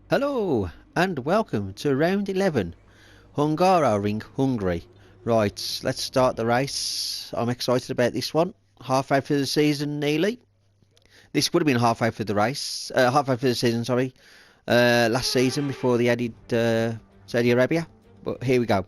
Hello and welcome to round 11, Hungaroring, Hungary. Right, let's start the race. I'm excited about this one. Halfway through the season nearly. This would have been halfway through the race, halfway through the season, sorry. Last season before they added Saudi Arabia. But here we go.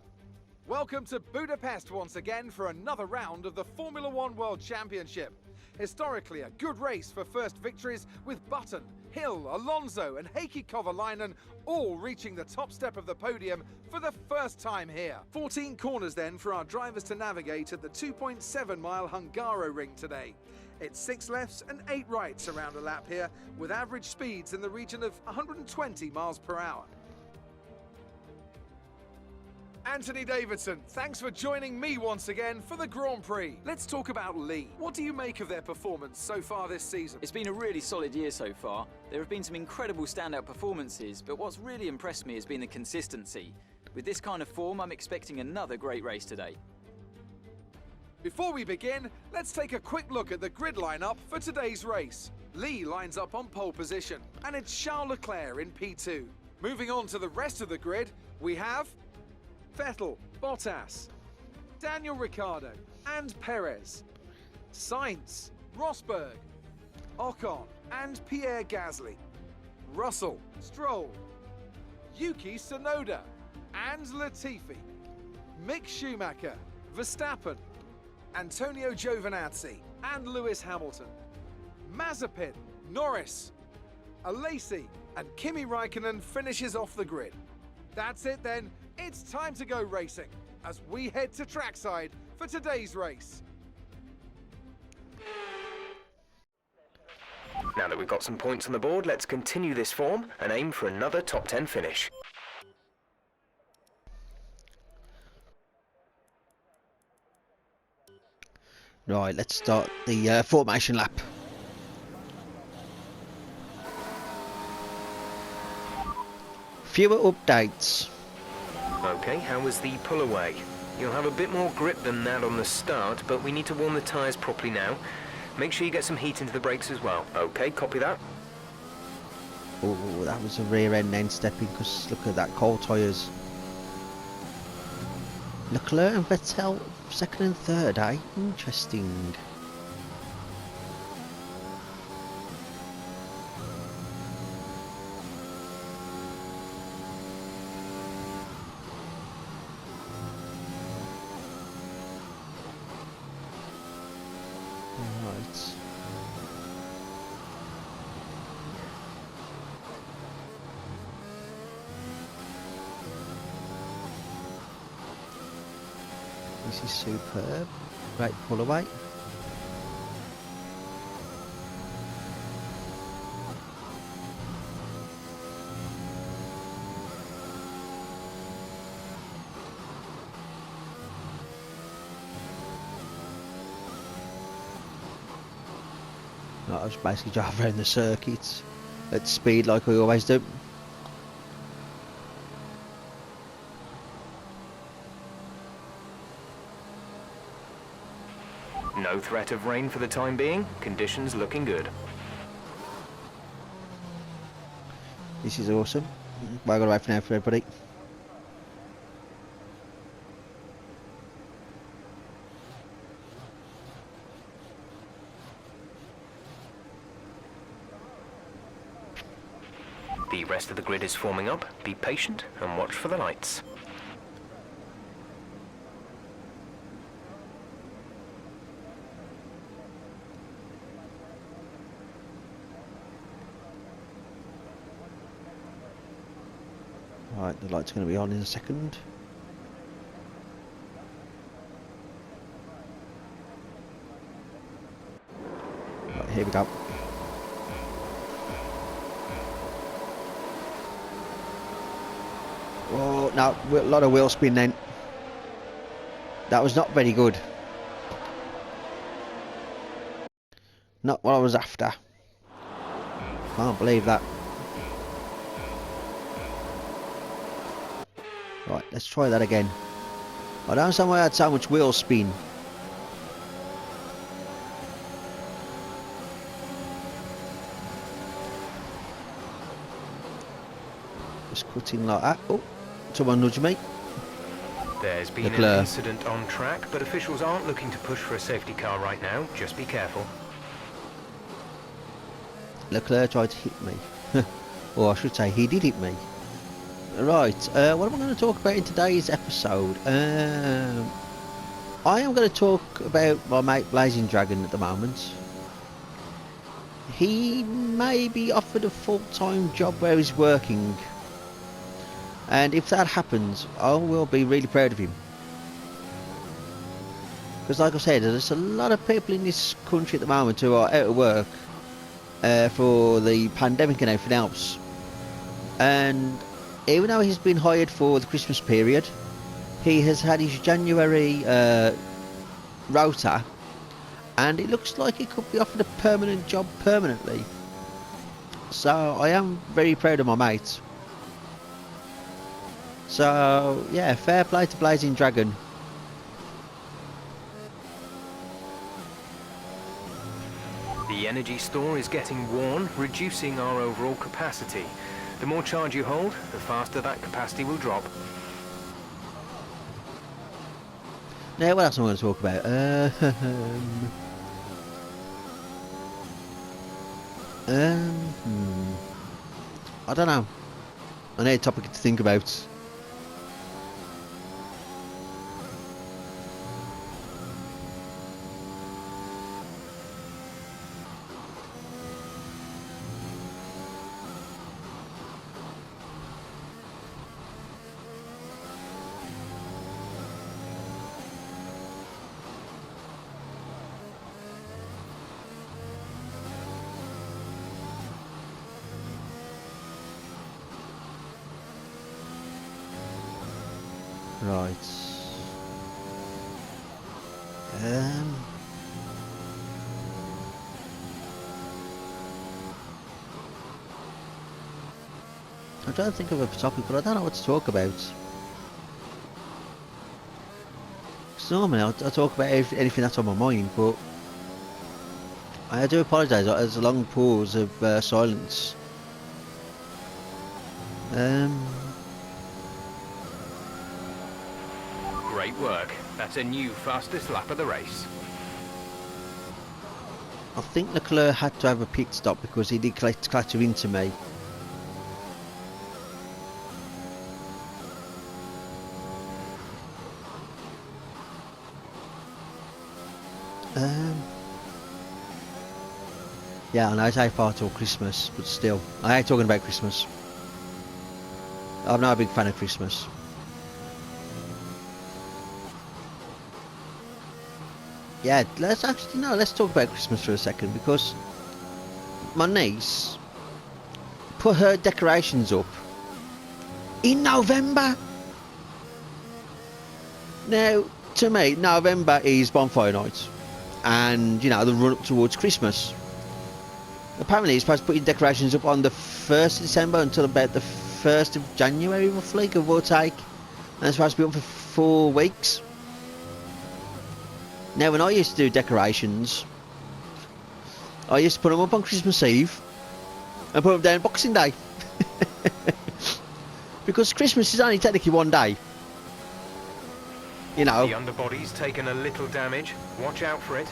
Welcome to Budapest once again for another round of the Formula One World Championship. Historically a good race for first victories with Button, Hill, Alonso and Heikki Kovalainen all reaching the top step of the podium for the first time here. 14 corners then for our drivers to navigate at the 2.7 mile Hungaroring today. It's 6 lefts and 8 rights around a lap here with average speeds in the region of 120 miles per hour. Anthony Davidson, thanks for joining me once again for the Grand Prix. Let's talk about Lee. What do you make of their performance so far this season? It's been a really solid year so far. There have been some incredible standout performances, but what's really impressed me has been the consistency. With this kind of form, I'm expecting another great race today. Before we begin, let's take a quick look at the grid lineup for today's race. Lee lines up on pole position, and it's Charles Leclerc in P2. Moving on to the rest of the grid, we have Vettel, Bottas, Daniel Ricciardo and Perez, Sainz, Rosberg, Ocon and Pierre Gasly, Russell, Stroll, Yuki Tsunoda and Latifi, Mick Schumacher, Verstappen, Antonio Giovinazzi and Lewis Hamilton, Mazepin, Norris, Alesi and Kimi Raikkonen finishes off the grid. That's it then. It's time to go racing as we head to trackside for today's race. Now that we've got some points on the board, let's continue this form and aim for another top 10 finish. Right, let's start the formation lap. Fewer updates. Okay, how was the pull away? You'll have a bit more grip than that on the start, but we need to warm the tyres properly now. Make sure you get some heat into the brakes as well. Okay, copy that. Oh, that was a rear end end stepping because look at that, cold tyres. Leclerc and Vettel second and third, eh? Interesting. Right. This is superb. Great pull away. I was basically driving around the circuit at speed like we always do. No threat of rain for the time being. Conditions looking good. This is awesome. Well, I got away for now for everybody. The rest of the grid is forming up. Be patient and watch for the lights. Right, the light's going to be on in a second. Right, here we go. Oh, no, a lot of wheel spin then. That was not very good. Not what I was after. Can't believe that. Right, let's try that again. I don't understand why I had so much wheel spin. Just cut in like that. Oh, someone nudged me. There's been an Leclerc. incident on track, but officials aren't looking to push for a safety car right now. Just be careful. Leclerc tried to hit me. Or I should say, he did hit me. Right, what am I going to talk about in today's episode? I am going to talk about my mate Blazing Dragon at the moment. He may be offered a full-time job where he's working. And if that happens, I will be really proud of him. Because like I said, there's a lot of people in this country at the moment who are out of work for the pandemic and everything else. And even though he's been hired for the Christmas period, he has had his January rota, and it looks like he could be offered a permanent job permanently. So I am very proud of my mate. So yeah, fair play to Blazing Dragon. The energy store is getting worn, reducing our overall capacity. The more charge you hold, the faster that capacity will drop. Now, what else am I going to talk about? I don't know. I need a topic to think about. Right. I'm trying to think of a topic, but I don't know what to talk about. 'Cause normally I talk about anything that's on my mind, but I do apologise. There's a long pause of silence. Great work. That's a new fastest lap of the race. I think Leclerc had to have a pit stop because he did clatter into me. Yeah, I know it's how far till Christmas, but still, I hate talking about Christmas. I'm not a big fan of Christmas. Yeah, let's talk about Christmas for a second, because my niece put her decorations up in November. Now, to me, November is bonfire night, and you know, the run up towards Christmas. Apparently, you're supposed to put your decorations up on the 1st of December until about the 1st of January, roughly, give or take. And it's supposed to be up for 4 weeks. Now, when I used to do decorations, I used to put them up on Christmas Eve and put them down Boxing Day. Because Christmas is only technically one day. You know. The underbody's taken a little damage. Watch out for it.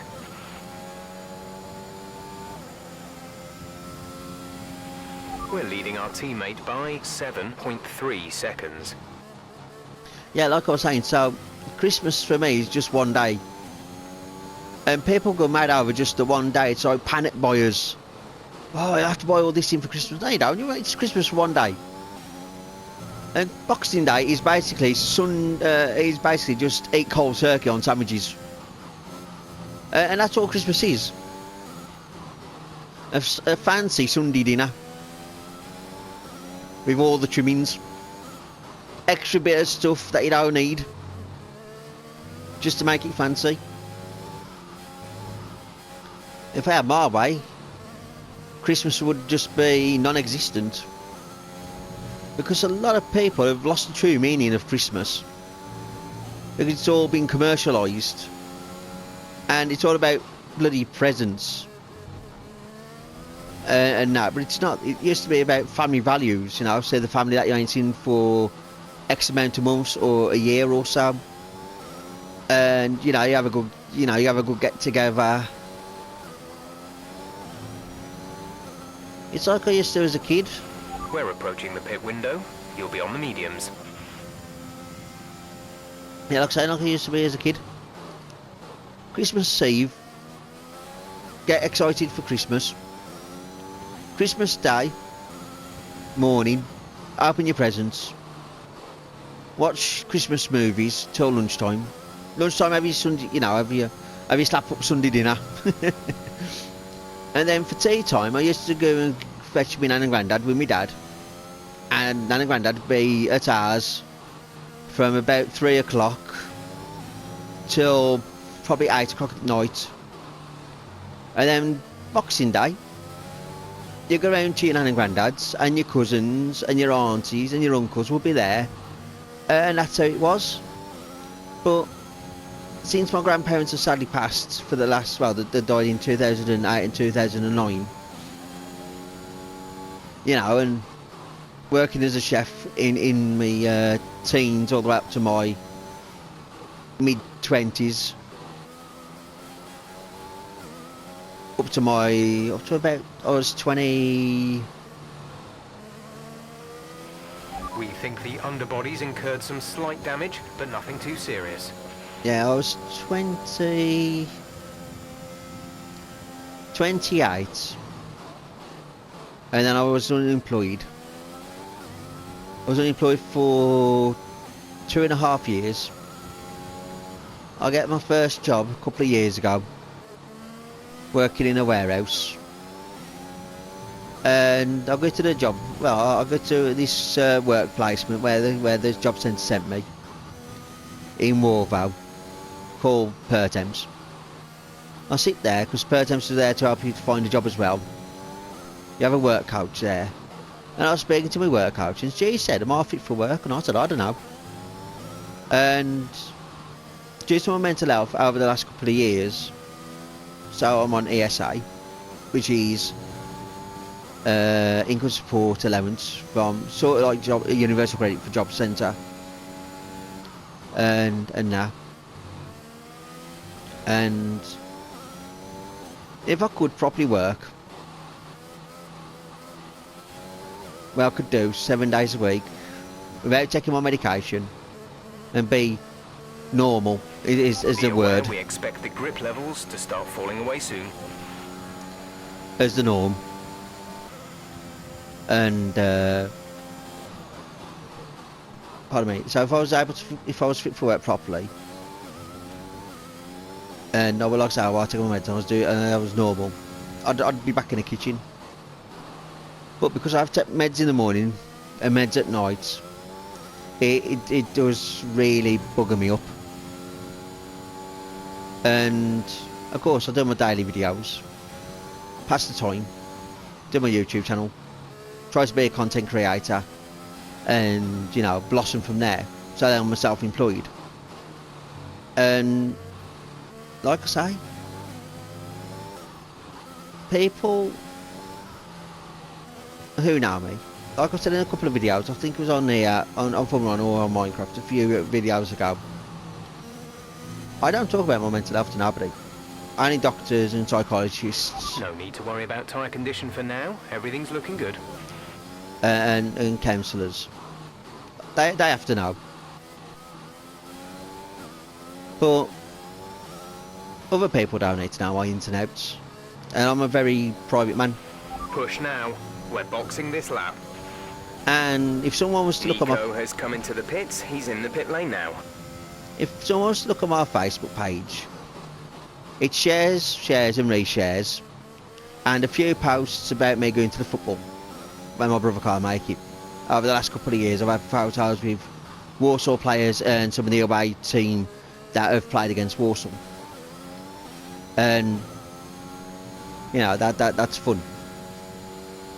We're leading our teammate by 7.3 seconds. Yeah, like I was saying, so Christmas for me is just one day. And people go mad over just the one day. It's like panic buyers. Oh, I have to buy all this in for Christmas. No, you don't. It's Christmas for one day. And Boxing Day is basically just eat cold turkey on sandwiches. And that's all Christmas is. A fancy Sunday dinner. With all the trimmings. Extra bit of stuff that you don't need. Just to make it fancy. If I had my way, Christmas would just be non-existent. Because a lot of people have lost the true meaning of Christmas. Because it's all been commercialised. And it's all about bloody presents. and that, but it's not. It used to be about family values, you know. So the family that you ain't seen for X amount of months or a year or so, and you know you have a good, get together. It's like I used to as a kid. We're approaching the pit window. You'll be on the mediums. Yeah, like I say, like I used to be as a kid. Christmas Eve, get excited for Christmas. Christmas Day morning, open your presents. Watch Christmas movies till lunchtime. Lunchtime, have your Sunday, have your slap up Sunday dinner. And then for tea time, I used to go and fetch my nan and granddad with my dad. And nan and granddad would be at ours from about 3 o'clock till probably 8 o'clock at night. And then Boxing Day, you go around to your nan and granddads, and your cousins and your aunties and your uncles will be there. And that's how it was. But since my grandparents have sadly passed for the last, they died in 2008 and 2009, and working as a chef in my teens all the way up to my mid-20s, up to about, I was 20. We think the underbodies incurred some slight damage, but nothing too serious. Yeah, I was 28, and then I was unemployed. I was unemployed for 2.5 years. I got my first job a couple of years ago, working in a warehouse. And I go to the job. Well, I go to this work placement where the job centre sent me in Warvow, called Pertemps. I sit there because Pertemps is there to help you to find a job as well. You have a work coach there, and I was speaking to my work coach, and she said, "Am I fit for work?" And I said, "I don't know." And due to my mental health over the last couple of years, so I'm on ESA, which is income support allowance from sort of like universal credit for job centre, and that. And if I could properly work, well, I could do 7 days a week without taking my medication and be normal, is the word, We expect the grip levels to start falling away soon. as the norm. And pardon me. So if I was fit for work properly, and I would, like I say, I take my meds, and I was normal, I'd be back in the kitchen. But because I've taken meds in the morning and meds at night, it does really bugger me up. And of course I do my daily videos, pass the time, do my YouTube channel, try to be a content creator, and blossom from there. So then I'm self-employed, and like I say, people who know me, like I said in a couple of videos, I think it was on Formula 1 or on Minecraft a few videos ago, I don't talk about my mental health to nobody. Only doctors and psychologists. No need to worry about tyre condition for now. Everything's looking good. And counsellors. They have to know. But other people don't need to know my ins and outs. And I'm a very private man. Push now. We're boxing this lap. And if someone was to look at Nico my... has come into the pits. He's in the pit lane now. If someone was to look at my Facebook page, it shares and reshares, and a few posts about me going to the football when my brother can't make it. Over the last couple of years, I've had photos with Warsaw players and some of the away team that have played against Warsaw, and that's fun.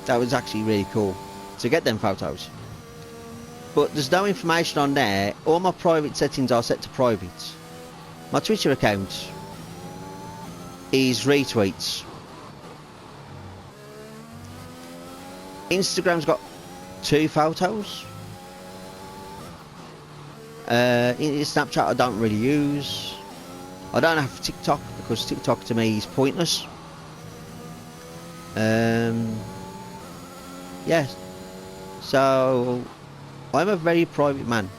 That was actually really cool to get them photos. But there's no information on there. All my private settings are set to private. My Twitter account is retweets. Instagram's got 2 photos. Snapchat I don't really use. I don't have TikTok because TikTok to me is pointless. Yes. So I'm a very private man,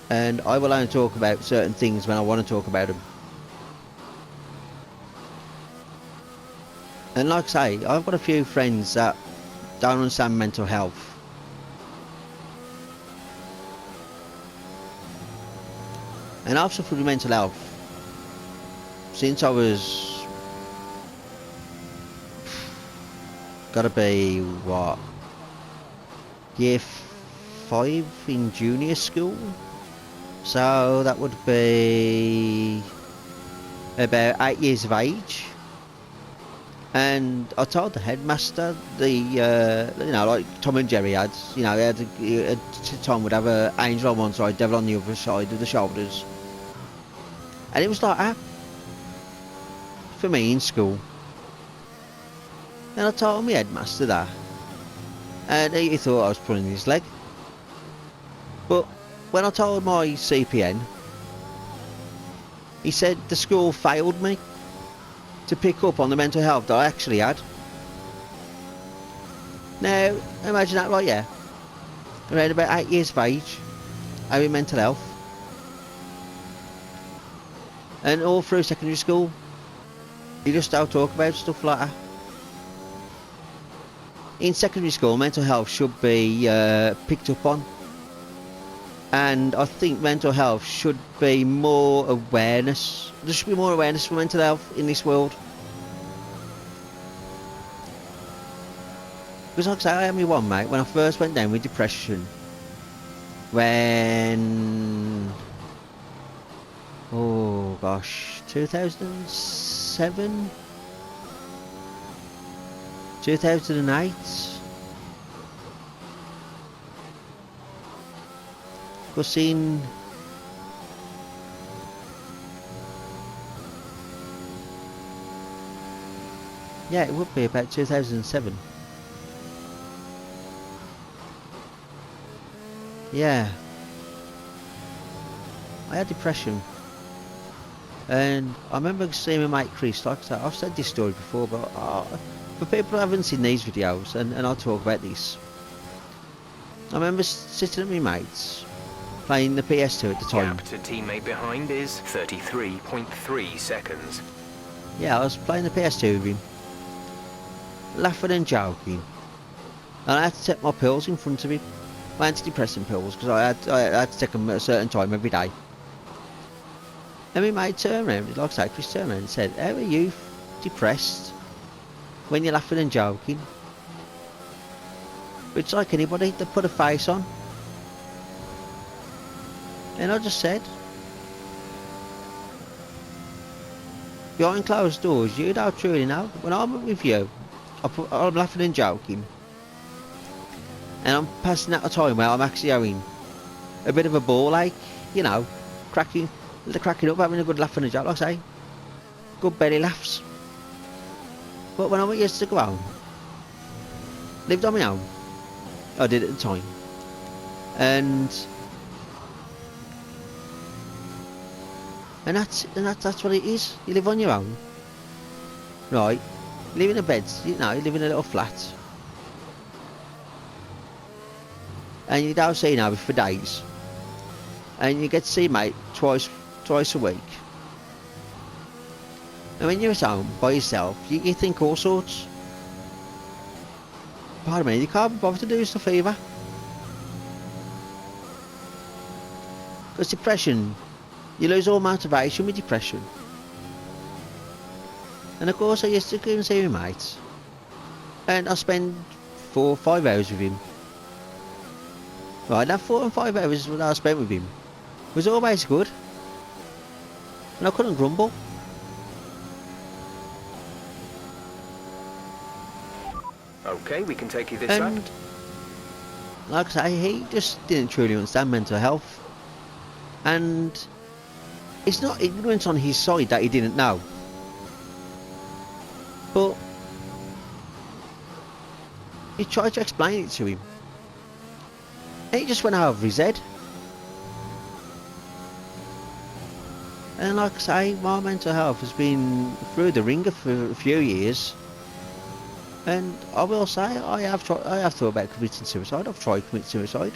and I will only talk about certain things when I want to talk about them. And like I say, I've got a few friends that don't understand mental health. And I've suffered with mental health since I was, gotta be, what, year 5 in junior school? So that would be about 8 years of age. And I told the headmaster, like Tom and Jerry had, he had Tom would have an angel on one side, devil on the other side of the shoulders. And it was like that for me in school. And I told my headmaster that. And he thought I was pulling his leg. But when I told my CPN, he said the school failed me to pick up on the mental health that I actually had. Now, imagine that, right? Yeah, around about 8 years of age, having mental health, and all through secondary school, you just don't talk about stuff like that. In secondary school, mental health should be picked up on, and I think mental health should be more awareness. There should be more awareness for mental health in this world. Because like I say, I had me one mate when I first went down with depression. When... oh gosh, 2007? 2008? Because in... yeah, it would be about 2007. Yeah. I had depression. And I remember seeing my mate Chris, like I said, I've said this story before, but for people who haven't seen these videos, and I'll talk about this. I remember sitting at my mates, playing the PS2 at the time. Gap to teammate behind is 33.3 seconds. Yeah, I was playing the PS2 with him, laughing and joking, and I had to take my pills in front of him, my antidepressant pills, because I had to take them at a certain time every day. And my mate turned around, like I said, Chris turned around and said, "How are you depressed when you're laughing and joking?" It's like anybody to put a face on. And I just said, behind closed doors, you don't truly know. When I'm with you, I'm laughing and joking, and I'm passing out a time where I'm actually having a bit of a ball ache, cracking up, having a good laugh and a joke, like I say, good belly laughs. But when I used to go home, lived on my own, I did at the time, and that's what it is. You live on your own, right? You live in a bed, you live in a little flat, and you don't see nobody for days, and you get to see mate twice a week. And when you're at home by yourself, you think all sorts. Pardon me, you can't be bothered to do stuff either. Because depression, you lose all motivation with depression. And of course I used to go and see my mates, and I spend 4 or 5 hours with him. Right, that 4 and 5 hours that I spent with him was always good, and I couldn't grumble. Okay, we can take you this And side. like I say, he just didn't truly understand mental health, and it's not ignorance on his side that he didn't know, but He tried to explain it to him. And he just went over his head. And like I say, my mental health has been through the ringer for a few years. And I will say, I have thought about committing suicide. I've tried to commit suicide.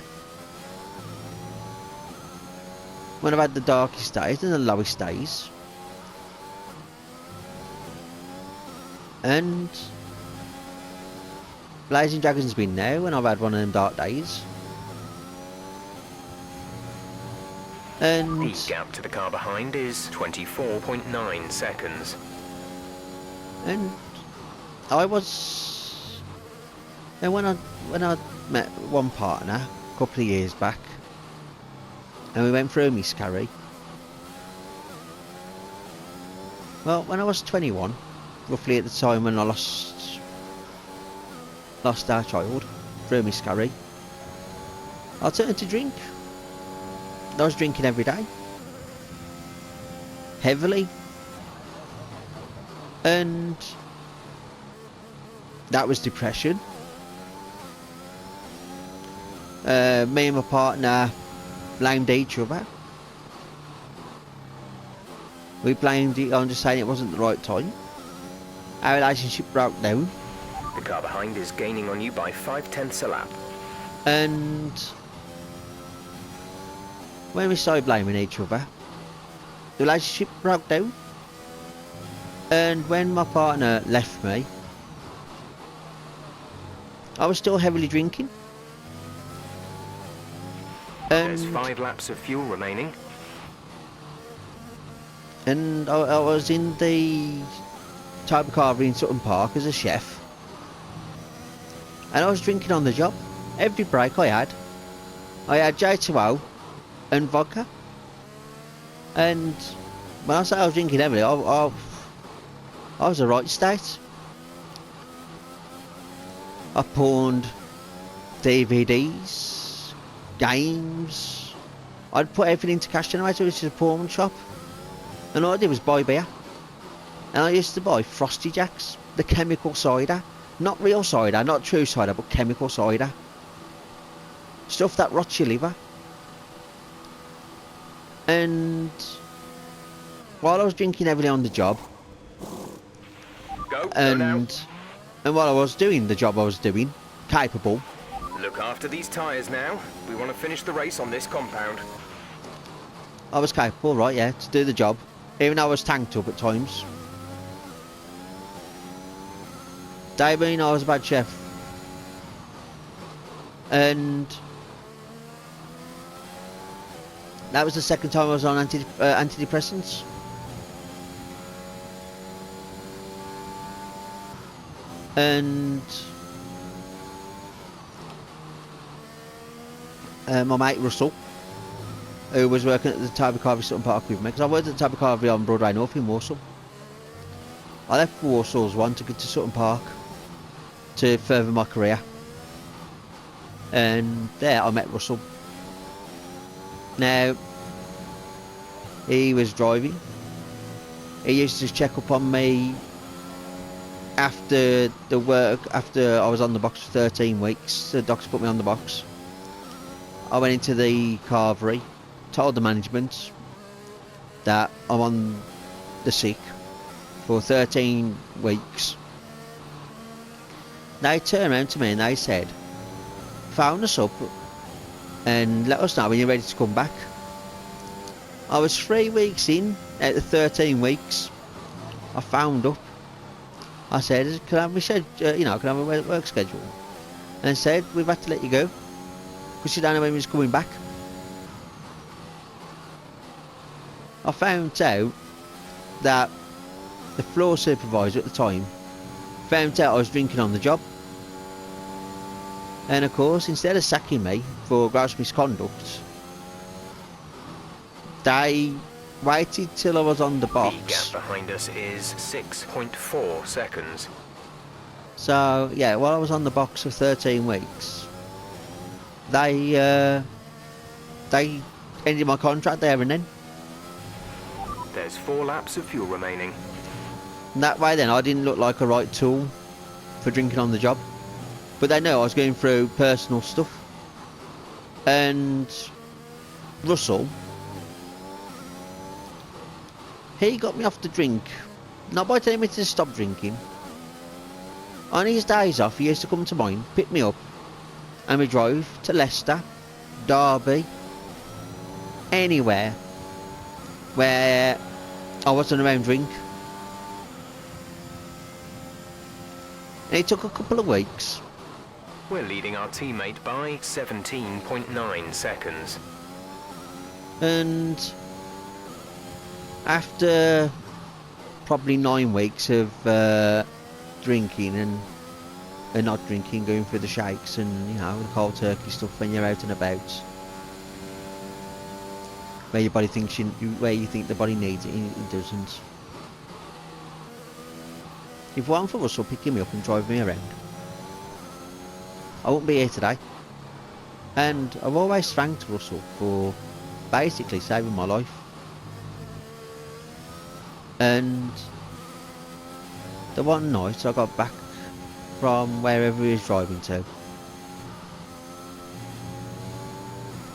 When I've had the darkest days and the lowest days. And Blazing Dragon's been now when I've had one of them dark days. And The gap to the car behind is 24.9 seconds. And I was, and when I met one partner a couple of years back, and we went through a miscarry. Well, when I was 21, roughly at the time when I lost our child through a miscarry, I turned to drink. I was drinking every day, heavily, and that was depression. Me and my partner blamed each other. We blamed it on just saying it wasn't the right time. Our relationship broke down. The car behind is gaining on you by 0.5 a lap. And when we started blaming each other, the relationship broke down. And when my partner left me, I was still heavily drinking. There's 5 laps of fuel remaining. And I was in the type of car in Sutton Park as a chef. And I was drinking on the job. Every break I had J2O and vodka. And when I say I was drinking heavily, I was a right state. I pawned DVDs, games. I'd put everything into Cash Generator, which is a pawn shop. And all I did was buy beer. And I used to buy Frosty Jacks, the chemical cider. Not real cider, not true cider, but chemical cider. Stuff that rots your liver. And while I was drinking heavily on the job, Go and now. while I was doing the job I was doing, capable, Look after these tyres now. We want to finish the race on this compound. I was capable, right, yeah, to do the job, even though I was tanked up at times. They mean I was a bad chef. And that was the second time I was on antidepressants. And my mate Russell, who was working at the Toby Carvey Sutton Park with me, because I worked at the Toby Carvey on Broadway North in Walsall. I left for Walsall's one to go to Sutton Park to further my career, and there I met Russell. Now, he was driving. He used to check up on me after the work, after I was on the box for 13 weeks. The doctor put me on the box. I went into the carvery, told the management that I'm on the sick for 13 weeks. They turned around to me and they said, phone us up and let us know when you're ready to come back. I was 3 weeks in out of 13 weeks. I phoned up. I said, can I have my can I have a work schedule? And they said, we've had to let you go because you don't know when he's coming back. I found out that the floor supervisor at the time found out I was drinking on the job. And of course, instead of sacking me for gross misconduct, they waited till I was on the box. The gap behind us is 6.4 seconds. So yeah, while I was on the box for 13 weeks, they ended my contract there and then. There's 4 laps of fuel remaining. And that way then I didn't look like a right tool for drinking on the job. but they know I was going through personal stuff. And Russell, he got me off the drink, not by telling me to stop drinking. On his days off, he used to come to mine, pick me up, and we drove to Leicester, Derby, anywhere where I wasn't around drink. And it took a couple of weeks. We're leading our teammate by 17.9 seconds. And after probably 9 weeks of drinking and not drinking, going through the shakes and, you know, the cold turkey stuff when you're out and about, where your body thinks where you think the body needs it, it doesn't. If one for Russell picking me up and driving me around, I wouldn't be here today. And I've always thanked Russell for basically saving my life. And the one night I got back from wherever he was driving to,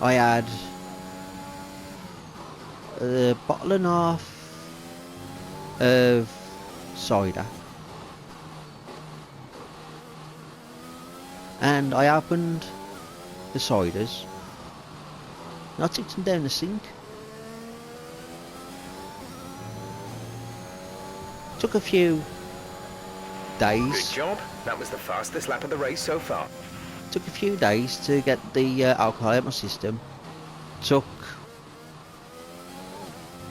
I had a bottle and a half of cider, and I opened the ciders and I tipped them down the sink. Took a few days. Good job. That was the fastest lap of the race so far. Took a few days to get the alcohol out of my system. Took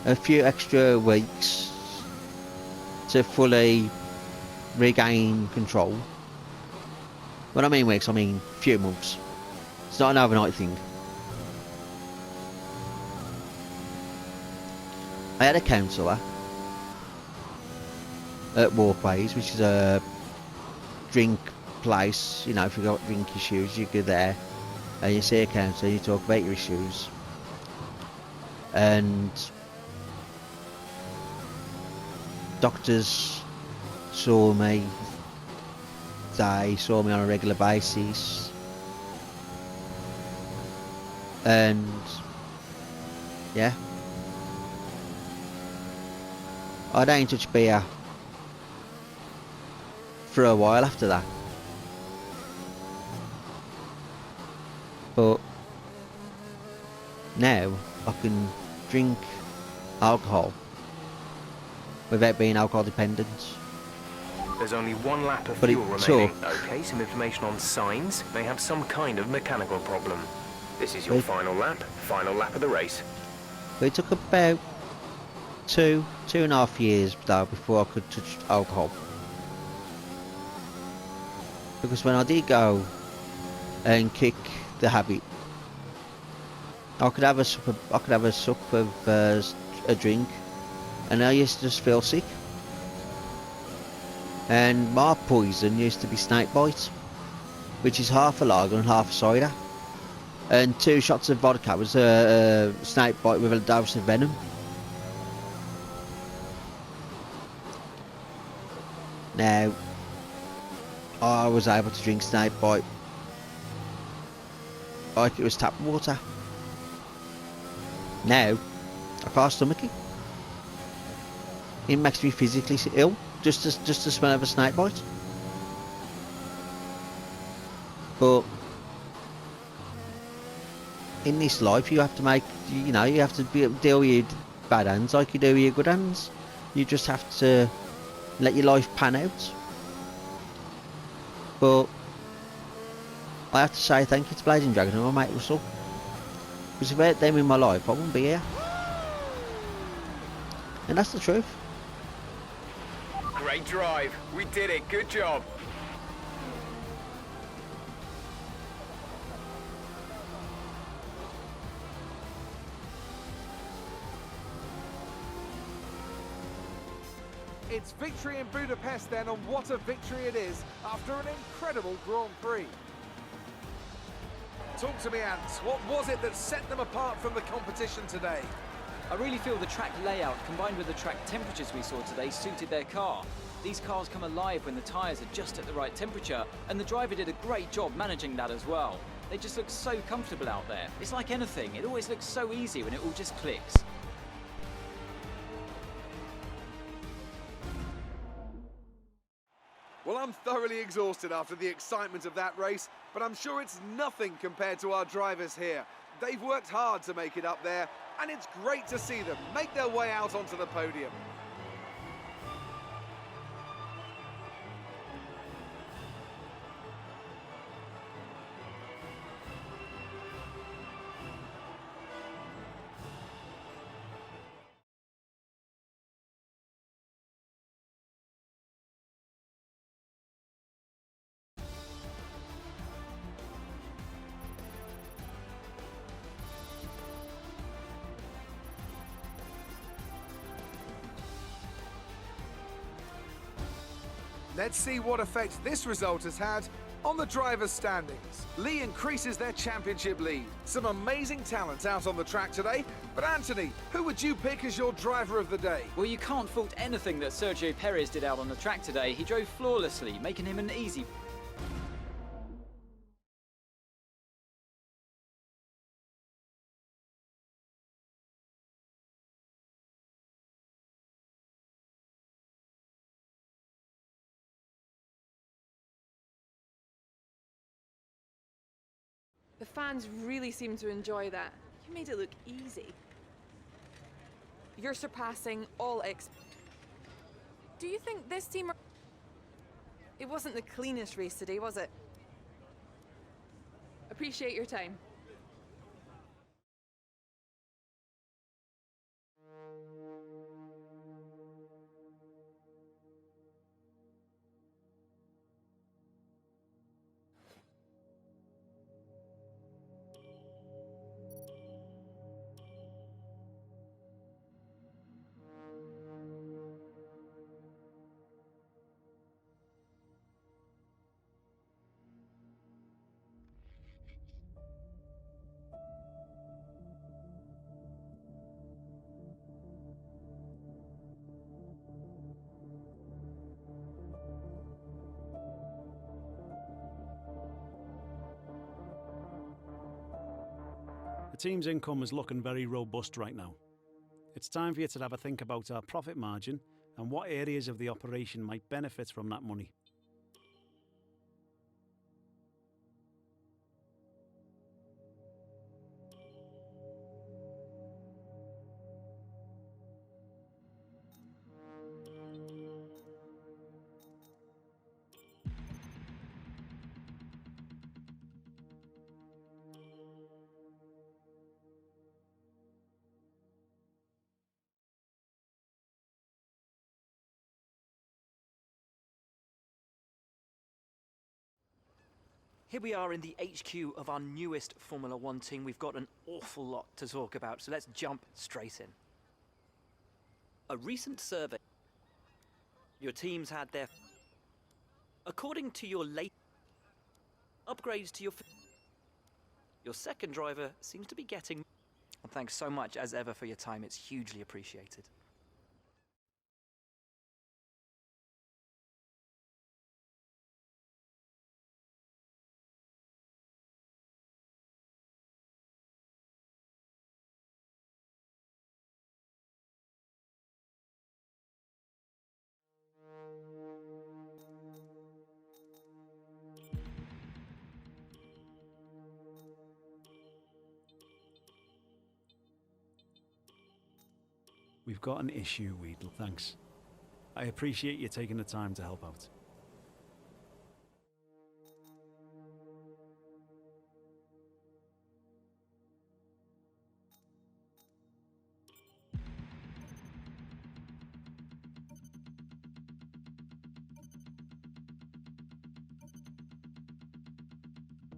a few extra weeks to fully regain control. When I mean weeks, I mean few months. It's not an overnight thing. I had a counsellor at Walkways, which is a drink place. You know, if you've got drink issues, you go there and you see a counsellor, you talk about your issues. And doctors saw me, they saw me on a regular basis, and yeah, I didn't touch beer for a while after that. But now I can drink alcohol without being alcohol dependent. There's only one lap of But fuel it remaining. took- Okay, some information on signs. They have some kind of mechanical problem. This is your They- final lap of the race. But it took about two and a half years though before I could touch alcohol. Because when I did go and kick the habit, I could have a sup of a drink, and I used to just feel sick. And my poison used to be snake bite, which is half a lager and half a cider, and 2 shots of vodka was a snake bite with a dose of venom. Now, I was able to drink snake bite like it was tap water. Now, I can't stomach it. It makes me physically ill, just the smell of a snake bite. But in this life, you have to make, you know, you have to deal with your bad hands like you do with your good hands. You just have to let your life pan out. But I have to say thank you to Blazing Dragon and my mate Russell, because without them in my life I wouldn't be here. And that's the truth. Great drive. We did it. Good job. It's victory in Budapest then, and what a victory it is after an incredible Grand Prix. Talk to me, Ant. What was it that set them apart from the competition today? I really feel the track layout combined with the track temperatures we saw today suited their car. These cars come alive when the tyres are just at the right temperature, and the driver did a great job managing that as well. They just look so comfortable out there. It's like anything, it always looks so easy when it all just clicks. Well, I'm thoroughly exhausted after the excitement of that race, but I'm sure it's nothing compared to our drivers here. They've worked hard to make it up there, and it's great to see them make their way out onto the podium. Let's see what effect this result has had on the drivers' standings. Lee increases their championship lead. Some amazing talent out on the track today. But Anthony, who would you pick as your driver of the day? Well, you can't fault anything that Sergio Perez did out on the track today. He drove flawlessly, making him an easy. The fans really seem to enjoy that. You made it look easy. You're surpassing all Do you think this team It wasn't the cleanest race today, was it? Appreciate your time. The team's income is looking very robust right now. It's time for you to have a think about our profit margin and what areas of the operation might benefit from that money. Here we are in the HQ of our newest Formula One team. We've got an awful lot to talk about, so let's jump straight in. A recent survey. Your team's had their... According to your latest upgrades to your second driver seems to be getting... And thanks so much, as ever, for your time. It's hugely appreciated. We've got an issue, Weedle, thanks. I appreciate you taking the time to help out.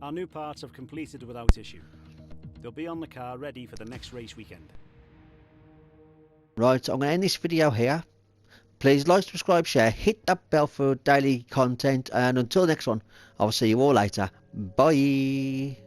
Our new parts have completed without issue. They'll be on the car ready for the next race weekend. Right, I'm going to end this video here. Please like, subscribe, share, hit that bell for daily content, and until next one, I'll see you all later. Bye.